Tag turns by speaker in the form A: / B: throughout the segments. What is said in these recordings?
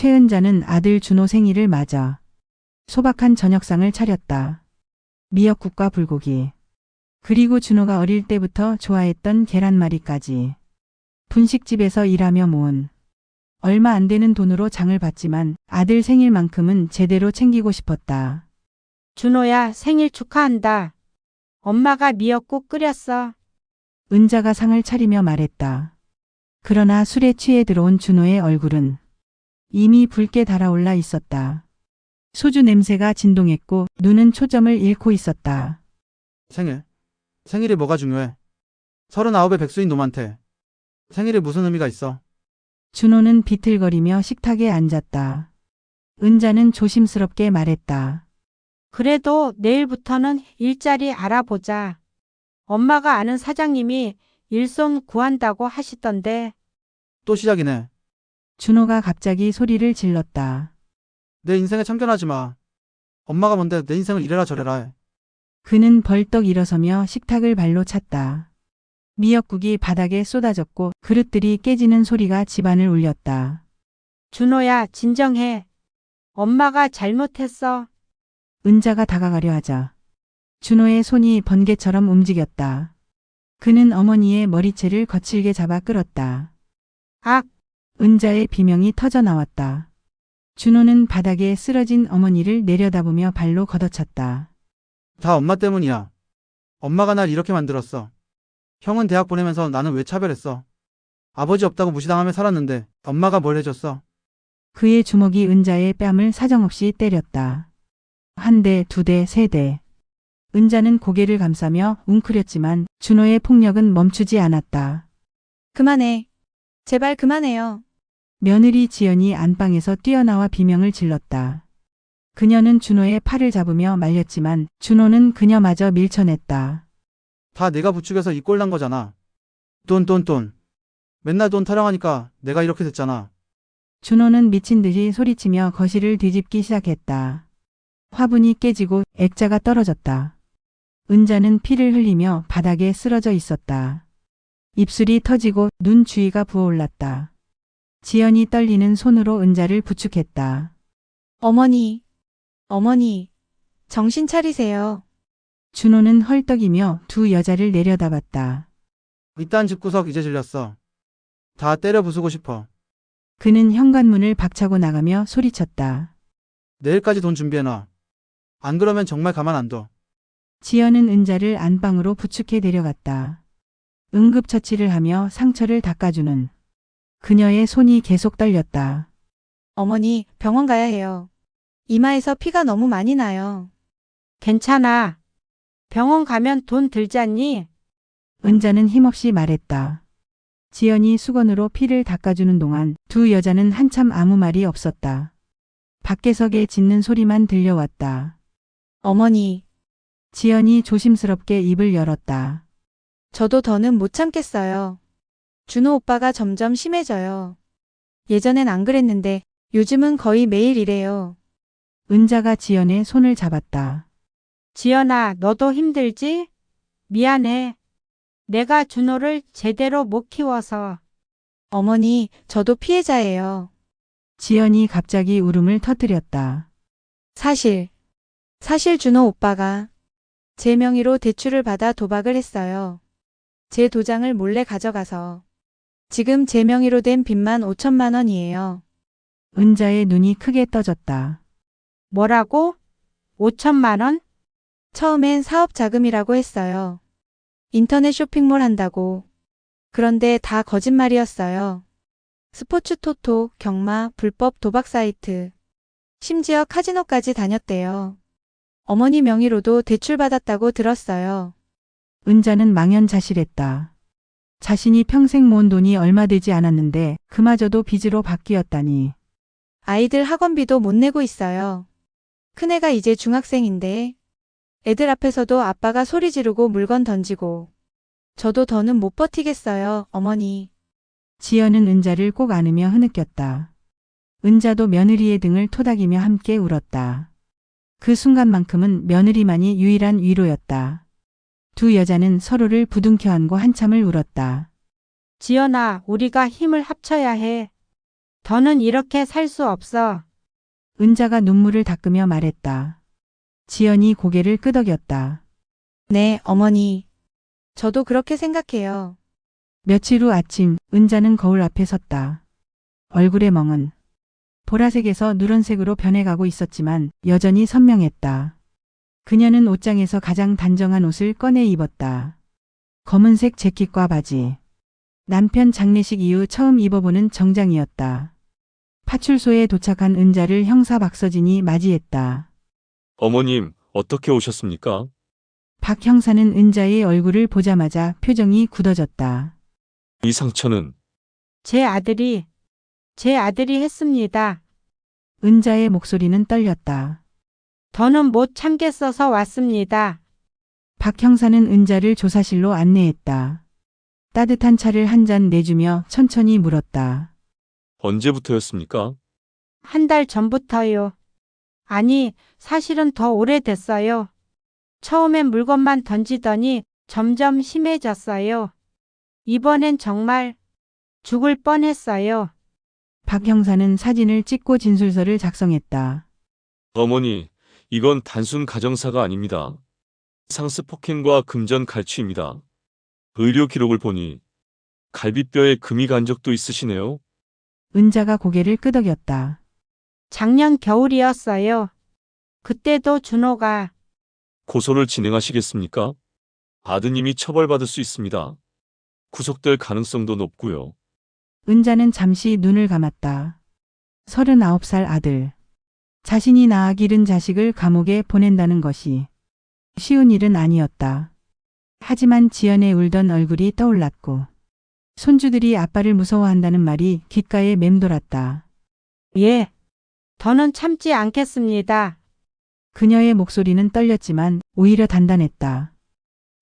A: 최은자는 아들 준호 생일을 맞아 소박한 저녁상을 차렸다. 미역국과 불고기. 그리고 준호가 어릴 때부터 좋아했던 계란말이까지. 분식집에서 일하며 모은 얼마 안 되는 돈으로 장을 봤지만 아들 생일만큼은 제대로 챙기고 싶었다.
B: 준호야, 생일 축하한다. 엄마가 미역국 끓였어.
A: 은자가 상을 차리며 말했다. 그러나 술에 취해 들어온 준호의 얼굴은 이미 붉게 달아올라 있었다. 소주 냄새가 진동했고 눈은 초점을 잃고 있었다.
C: 생일이 뭐가 중요해? 39의 백수인 놈한테 생일이 무슨 의미가 있어?
A: 준호는 비틀거리며 식탁에 앉았다. 은자는 조심스럽게 말했다.
B: 그래도 내일부터는 일자리 알아보자. 엄마가 아는 사장님이 일손 구한다고 하시던데.
C: 또 시작이네.
A: 준호가 갑자기 소리를 질렀다.
C: 내 인생에 참견하지 마. 엄마가 뭔데 내 인생을 이래라 저래라 해.
A: 그는 벌떡 일어서며 식탁을 발로 찼다. 미역국이 바닥에 쏟아졌고 그릇들이 깨지는 소리가 집안을 울렸다.
B: 준호야, 진정해. 엄마가 잘못했어.
A: 은자가 다가가려 하자 준호의 손이 번개처럼 움직였다. 그는 어머니의 머리채를 거칠게 잡아 끌었다.
B: 악!
A: 은자의 비명이 터져 나왔다. 준호는 바닥에 쓰러진 어머니를 내려다보며 발로 걷어찼다.
C: 다 엄마 때문이야. 엄마가 날 이렇게 만들었어. 형은 대학 보내면서 나는 왜 차별했어? 아버지 없다고 무시당하며 살았는데 엄마가 뭘 해줬어?
A: 그의 주먹이 은자의 뺨을 사정없이 때렸다. 한 대, 두 대, 세 대. 은자는 고개를 감싸며 웅크렸지만 준호의 폭력은 멈추지 않았다.
D: 그만해. 제발 그만해요.
A: 며느리 지연이 안방에서 뛰어나와 비명을 질렀다. 그녀는 준호의 팔을 잡으며 말렸지만 준호는 그녀마저 밀쳐냈다.
C: 다 내가 부추겨서 이 꼴 난 거잖아. 돈. 맨날 돈 타령하니까 내가 이렇게 됐잖아.
A: 준호는 미친 듯이 소리치며 거실을 뒤집기 시작했다. 화분이 깨지고 액자가 떨어졌다. 은자는 피를 흘리며 바닥에 쓰러져 있었다. 입술이 터지고 눈 주위가 부어올랐다. 지연이 떨리는 손으로 은자를 부축했다.
D: 어머니, 정신 차리세요.
A: 준호는 헐떡이며 두 여자를 내려다봤다.
C: 이딴 집구석 이제 질렸어. 다 때려 부수고 싶어.
A: 그는 현관문을 박차고 나가며 소리쳤다.
C: 내일까지 돈 준비해놔. 안 그러면 정말 가만 안 둬.
A: 지연은 은자를 안방으로 부축해 데려갔다. 응급처치를 하며 상처를 닦아주는 그녀의 손이 계속 떨렸다.
D: 어머니, 병원 가야 해요. 이마에서 피가 너무 많이 나요.
B: 괜찮아. 병원 가면 돈 들잖니?
A: 은자는 힘없이 말했다. 지연이 수건으로 피를 닦아주는 동안 두 여자는 한참 아무 말이 없었다. 밖에서 개 짖는 소리만 들려왔다.
D: 어머니,
A: 지연이 조심스럽게 입을 열었다.
D: 저도 더는 못 참겠어요. 준호 오빠가 점점 심해져요. 예전엔 안 그랬는데 요즘은 거의 매일 이래요.
A: 은자가 지연의 손을 잡았다.
B: 지연아, 너도 힘들지? 미안해. 내가 준호를 제대로 못 키워서.
D: 어머니, 저도 피해자예요.
A: 지연이 갑자기 울음을 터뜨렸다.
D: 사실 준호 오빠가 제 명의로 대출을 받아 도박을 했어요. 제 도장을 몰래 가져가서 지금 제 명의로 된 빚만 5천만 원이에요.
A: 은자의 눈이 크게 떠졌다.
B: 뭐라고? 5천만 원?
D: 처음엔 사업 자금이라고 했어요. 인터넷 쇼핑몰 한다고. 그런데 다 거짓말이었어요. 스포츠 토토, 경마, 불법 도박 사이트. 심지어 카지노까지 다녔대요. 어머니 명의로도 대출받았다고 들었어요.
A: 은자는 망연자실했다. 자신이 평생 모은 돈이 얼마 되지 않았는데 그마저도 빚으로 바뀌었다니.
D: 아이들 학원비도 못 내고 있어요. 큰애가 이제 중학생인데 애들 앞에서도 아빠가 소리 지르고 물건 던지고. 저도 더는 못 버티겠어요, 어머니.
A: 지연은 은자를 꼭 안으며 흐느꼈다. 은자도 며느리의 등을 토닥이며 함께 울었다. 그 순간만큼은 며느리만이 유일한 위로였다. 두 여자는 서로를 부둥켜 안고 한참을 울었다.
B: 지연아, 우리가 힘을 합쳐야 해. 더는 이렇게 살 수 없어.
A: 은자가 눈물을 닦으며 말했다. 지연이 고개를 끄덕였다.
D: 네, 어머니. 저도 그렇게 생각해요.
A: 며칠 후 아침, 은자는 거울 앞에 섰다. 얼굴의 멍은 보라색에서 누런색으로 변해가고 있었지만 여전히 선명했다. 그녀는 옷장에서 가장 단정한 옷을 꺼내 입었다. 검은색 재킷과 바지. 남편 장례식 이후 처음 입어보는 정장이었다. 파출소에 도착한 은자를 형사 박서진이 맞이했다.
E: 어머님, 어떻게 오셨습니까?
A: 박 형사는 은자의 얼굴을 보자마자 표정이 굳어졌다.
E: 이 상처는
B: 제 아들이 했습니다.
A: 은자의 목소리는 떨렸다.
B: 더는 못 참겠어서 왔습니다.
A: 박 형사는 은자를 조사실로 안내했다. 따뜻한 차를 한 잔 내주며 천천히 물었다.
E: 언제부터였습니까?
B: 한 달 전부터요. 아니, 사실은 더 오래됐어요. 처음엔 물건만 던지더니 점점 심해졌어요. 이번엔 정말 죽을 뻔했어요.
A: 박 형사는 사진을 찍고 진술서를 작성했다.
E: 어머니, 이건 단순 가정사가 아닙니다. 상습 폭행과 금전 갈취입니다. 의료 기록을 보니 갈비뼈에 금이 간 적도 있으시네요.
A: 은자가 고개를 끄덕였다.
B: 작년 겨울이었어요. 그때도 준호가
E: 고소를 진행하시겠습니까? 아드님이 처벌받을 수 있습니다. 구속될 가능성도 높고요.
A: 은자는 잠시 눈을 감았다. 39살 아들. 자신이 낳아 기른 자식을 감옥에 보낸다는 것이 쉬운 일은 아니었다. 하지만 지연의 울던 얼굴이 떠올랐고 손주들이 아빠를 무서워한다는 말이 귓가에 맴돌았다.
B: 예, 더는 참지 않겠습니다.
A: 그녀의 목소리는 떨렸지만 오히려 단단했다.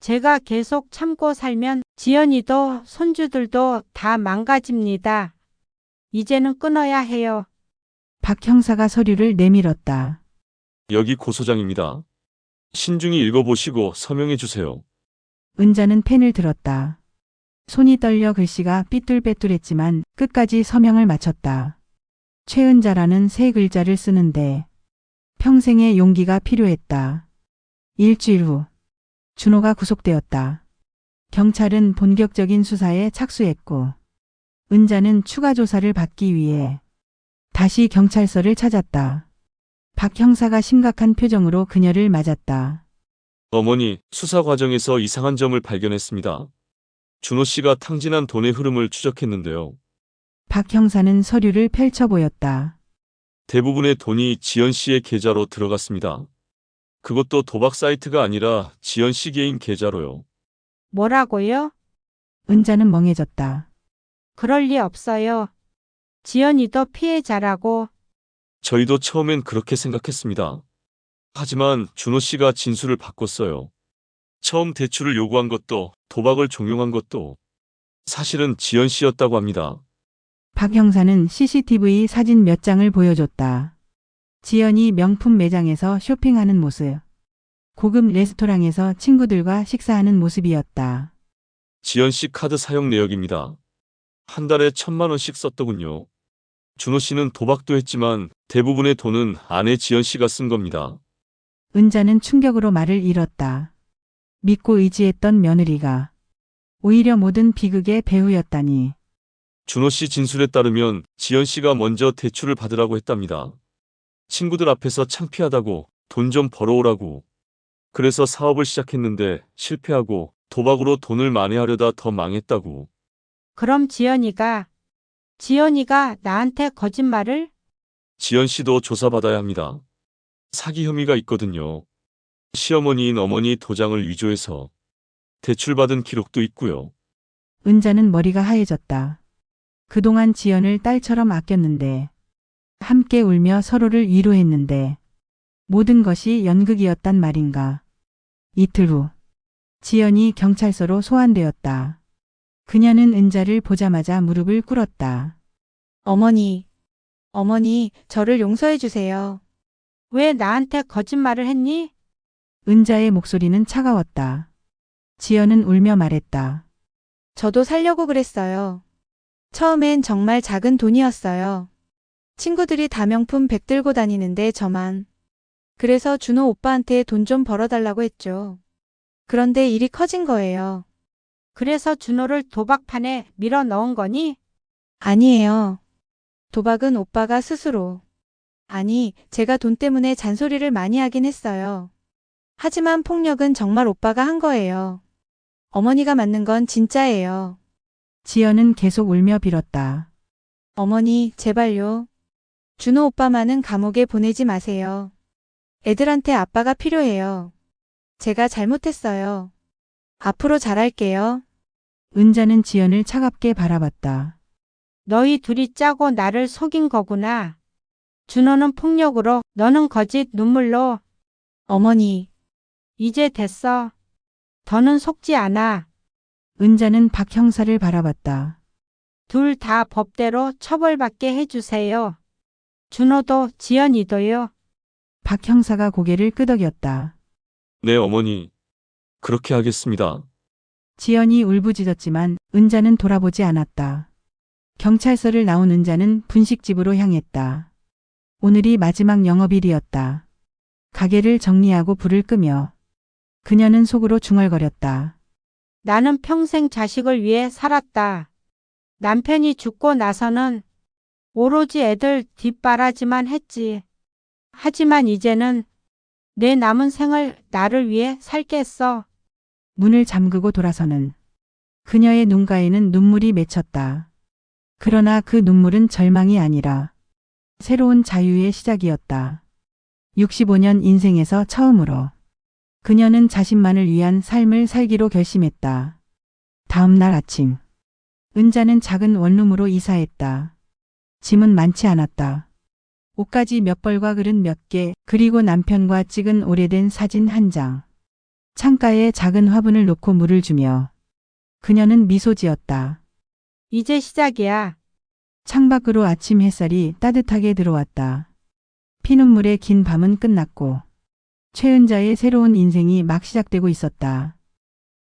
B: 제가 계속 참고 살면 지연이도 손주들도 다 망가집니다. 이제는 끊어야 해요.
A: 박 형사가 서류를 내밀었다.
E: 여기 고소장입니다. 신중히 읽어보시고 서명해 주세요.
A: 은자는 펜을 들었다. 손이 떨려 글씨가 삐뚤빼뚤했지만 끝까지 서명을 마쳤다. 최은자라는 세 글자를 쓰는데 평생의 용기가 필요했다. 일주일 후 준호가 구속되었다. 경찰은 본격적인 수사에 착수했고 은자는 추가 조사를 받기 위해 다시 경찰서를 찾았다. 박 형사가 심각한 표정으로 그녀를 맞았다.
E: 어머니, 수사 과정에서 이상한 점을 발견했습니다. 준호 씨가 탕진한 돈의 흐름을 추적했는데요.
A: 박 형사는 서류를 펼쳐 보였다.
E: 대부분의 돈이 지연 씨의 계좌로 들어갔습니다. 그것도 도박 사이트가 아니라 지연 씨 개인 계좌로요.
B: 뭐라고요?
A: 은자는 멍해졌다.
B: 그럴 리 없어요. 지연이도 피해자라고.
E: 저희도 처음엔 그렇게 생각했습니다. 하지만 준호 씨가 진술을 바꿨어요. 처음 대출을 요구한 것도 도박을 종용한 것도 사실은 지연 씨였다고 합니다.
A: 박 형사는 CCTV 사진 몇 장을 보여줬다. 지연이 명품 매장에서 쇼핑하는 모습. 고급 레스토랑에서 친구들과 식사하는 모습이었다.
E: 지연 씨 카드 사용 내역입니다. 한 달에 1,000만 원씩 썼더군요. 준호 씨는 도박도 했지만 대부분의 돈은 아내 지연 씨가 쓴 겁니다.
A: 은자는 충격으로 말을 잃었다. 믿고 의지했던 며느리가 오히려 모든 비극의 배후였다니.
E: 준호 씨 진술에 따르면 지연 씨가 먼저 대출을 받으라고 했답니다. 친구들 앞에서 창피하다고 돈 좀 벌어오라고. 그래서 사업을 시작했는데 실패하고 도박으로 돈을 만회하려다 더 망했다고.
B: 그럼 지연이가 나한테 거짓말을?
E: 지연 씨도 조사받아야 합니다. 사기 혐의가 있거든요. 시어머니인 어머니 도장을 위조해서 대출받은 기록도 있고요.
A: 은자는 머리가 하얘졌다. 그동안 지연을 딸처럼 아꼈는데 함께 울며 서로를 위로했는데 모든 것이 연극이었단 말인가. 이틀 후 지연이 경찰서로 소환되었다. 그녀는 은자를 보자마자 무릎을 꿇었다.
D: 어머니, 저를 용서해 주세요.
B: 왜 나한테 거짓말을 했니?
A: 은자의 목소리는 차가웠다. 지연은 울며 말했다.
D: 저도 살려고 그랬어요. 처음엔 정말 작은 돈이었어요. 친구들이 다 명품 백 들고 다니는데 저만. 그래서 준호 오빠한테 돈 좀 벌어달라고 했죠. 그런데 일이 커진 거예요.
B: 그래서 준호를 도박판에 밀어 넣은 거니?
D: 아니에요. 도박은 오빠가 스스로. 아니, 제가 돈 때문에 잔소리를 많이 하긴 했어요. 하지만 폭력은 정말 오빠가 한 거예요. 어머니가 맞는 건 진짜예요.
A: 지연은 계속 울며 빌었다.
D: 어머니, 제발요. 준호 오빠만은 감옥에 보내지 마세요. 애들한테 아빠가 필요해요. 제가 잘못했어요. 앞으로 잘할게요.
A: 은자는 지연을 차갑게 바라봤다.
B: 너희 둘이 짜고 나를 속인 거구나. 준호는 폭력으로, 너는 거짓 눈물로.
D: 어머니,
B: 이제 됐어. 더는 속지 않아.
A: 은자는 박 형사를 바라봤다.
B: 둘 다 법대로 처벌받게 해주세요. 준호도 지연이도요.
A: 박 형사가 고개를 끄덕였다.
E: 네, 어머니. 그렇게 하겠습니다.
A: 지연이 울부짖었지만 은자는 돌아보지 않았다. 경찰서를 나온 은자는 분식집으로 향했다. 오늘이 마지막 영업일이었다. 가게를 정리하고 불을 끄며 그녀는 속으로 중얼거렸다.
B: 나는 평생 자식을 위해 살았다. 남편이 죽고 나서는 오로지 애들 뒷바라지만 했지. 하지만 이제는 내 남은 생을 나를 위해 살겠어.
A: 문을 잠그고 돌아서는 그녀의 눈가에는 눈물이 맺혔다. 그러나 그 눈물은 절망이 아니라 새로운 자유의 시작이었다. 65년 인생에서 처음으로 그녀는 자신만을 위한 삶을 살기로 결심했다. 다음 날 아침 은자는 작은 원룸으로 이사했다. 짐은 많지 않았다. 옷가지 몇 벌과 그릇 몇 개, 그리고 남편과 찍은 오래된 사진 한 장. 창가에 작은 화분을 놓고 물을 주며 그녀는 미소 지었다.
B: 이제 시작이야.
A: 창밖으로 아침 햇살이 따뜻하게 들어왔다. 피눈물의 긴 밤은 끝났고 최은자의 새로운 인생이 막 시작되고 있었다.